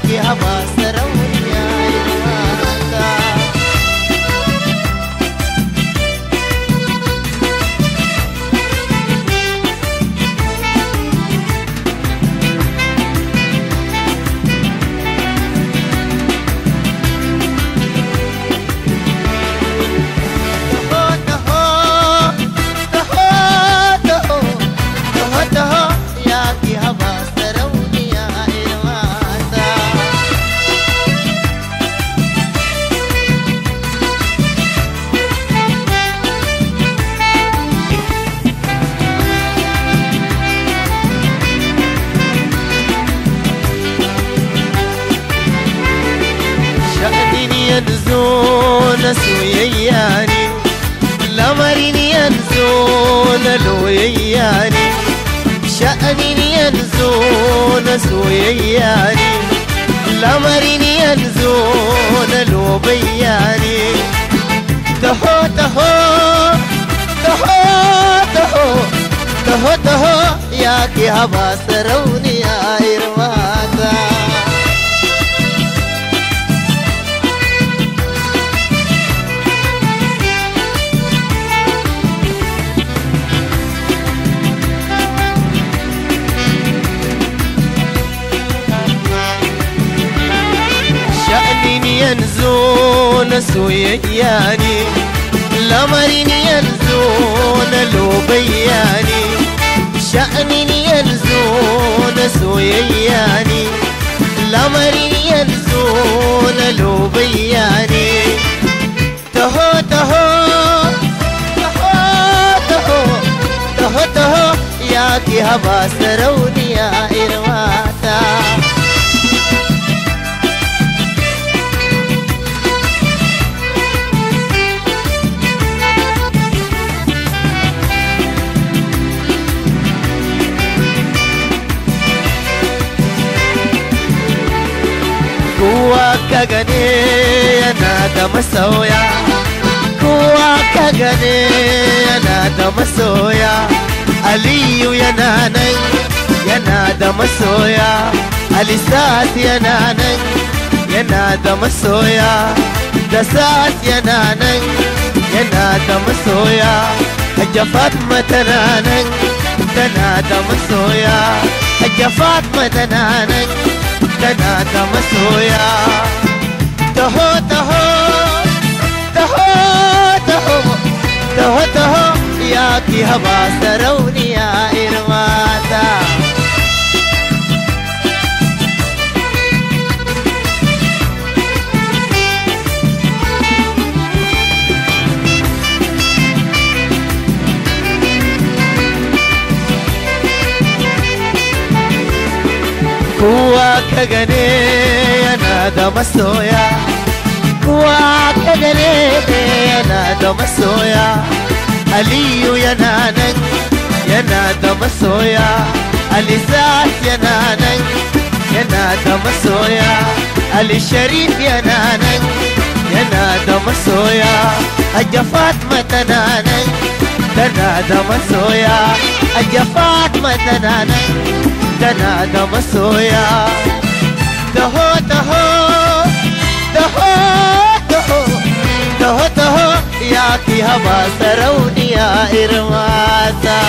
ki haba sarauniya irmata yanzu na soyayya ne, lamarin yanzu na loyayya ne, sha'anin yanzu na soyayya ne, lamarin yanzu na lobayya ne. Taho taho taho taho taho taho ya ki haba sarauniya irmata. yanzu na soyayya ne, lamarin yanzu na lobayya ne, sha'anin yanzu na soyayya ne, lamarin yanzu na lobayya ne. Taho taho taho taho taho taho ya ki haba sarauniya irmata. Kowa ka gane yana da masoya, kowa ka gane yana da masoya. Aliyu yana nan yana da masoya, Alisat yana nan yana da masoya, Dasat yana nan yana da masoya, Hajja Fatma tana nan tana da masoya, Hajja Fatma tana nan tana da masoya. Taho taho taho taho taho taho ya ki haba sarauniya irmata. Kowa ka gane yana da masoya, kowa ka gane yana da masoya. Aliyu yana nan yana da masoya, Alisat yana nan yana da masoya, Ali Sharif yana nan yana da masoya, Hajja Fatma tana nan tana da masoya, Hajja Fatma tana nan tana da masoya. Taho taho taho taho taho taho ya ki haba sarauniya irmata.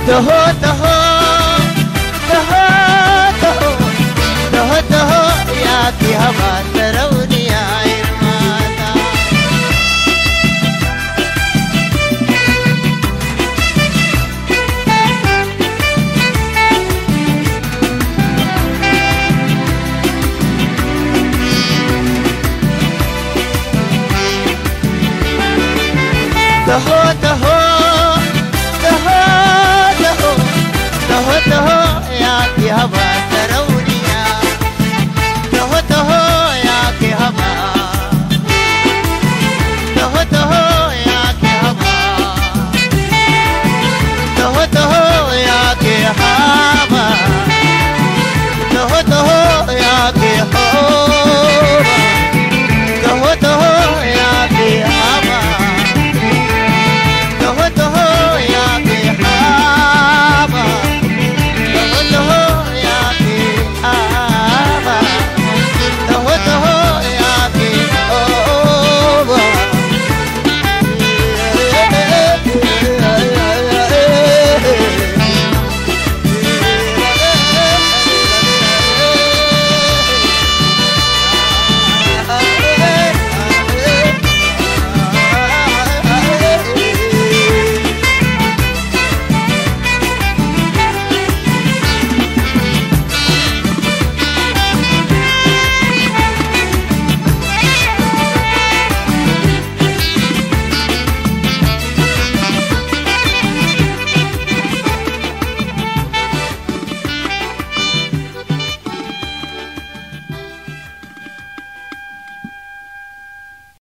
Taho taho taho taho taho taho ya ki haba sarauniya irmata. taho